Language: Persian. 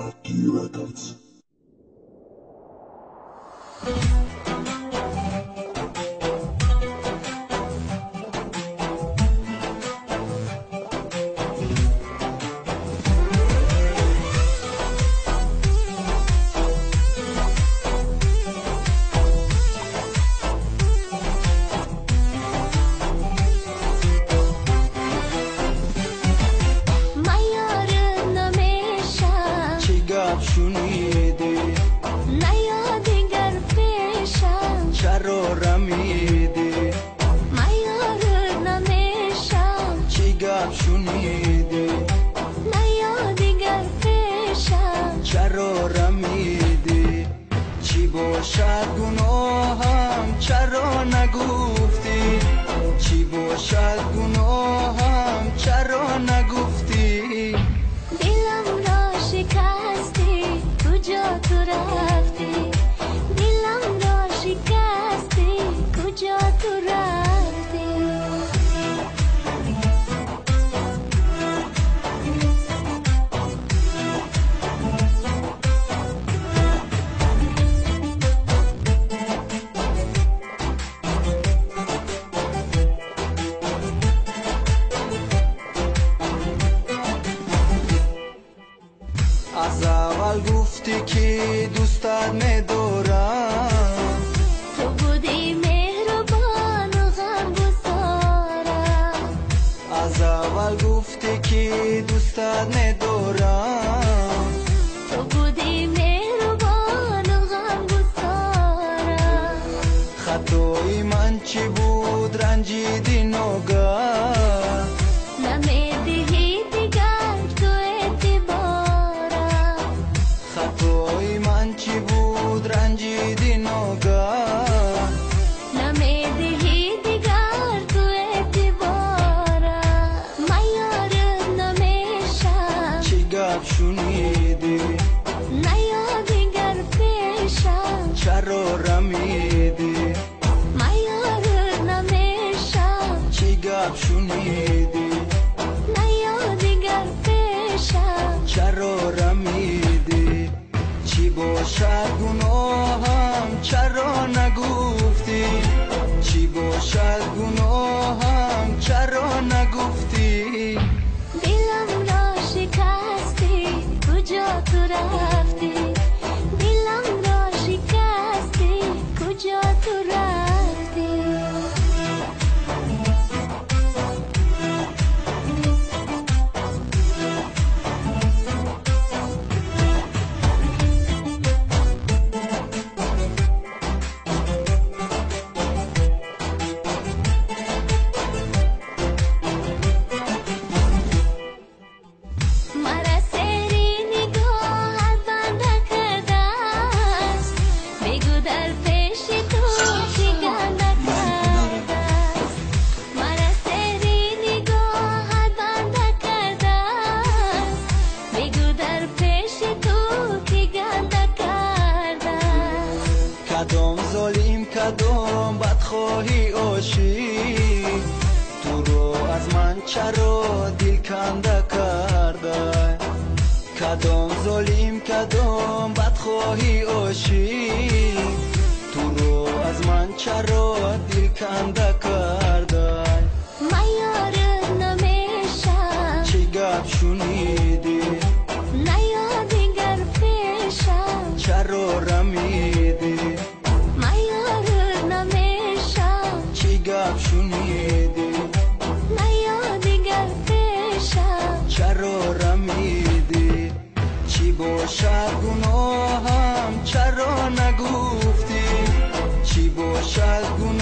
Records. شنیدی نیا دیگر پیشم چرا رمیدی من یار نمیشم چی گپ شنیدی نیا دیگر پیشم چرا رمیدی چی باشد گناهم چرا نگفتی چی باشد گناهم چرا نگفتی دلم را شکستی کجا تو رفتی دلم را شکستی کجا تو رفتی از اول گفتی که دوستت ندارم تو بودی مهربان و غمگسارم از اول گفتی که دوستت ندارم تو بودی مهربان و غمگسارم خطای من چی بود رنجیدی ناگاه نمیدهی دیگر تو خطای من چی بود رنجیدی ناگاه نمیدهی دیگر تو اعتبارم من یارت نمیشم چی گپ شنیدی نیا دیگر پیشم چرا رمیدی من یارت نمیشم چی گپ شنیدی نیا دیگر پیشم چرا رمیدی چی باشد گناهم چرا نگفتی چی باشد گناهم چرا نگفتی دلم را شکستی کجا تو رفتی دلم را شکستی کجا تو رفتی کدام ظالم کدام بدخواهی عاشق تو رو از من چرا دل کنده کرده کدام ظالم کدام بدخواهی عاشق تو رو از من چرا دل کنده کرده من یارت نمیشم چی گپ شنیدی نیا دیگر پیشم چرا رمیدی من یارت نمیشم چی گپ شنیدی نیا دیگر پیشم چرا رمیدی چی باشد گناهم چرا نگفتی چی باشد گناهم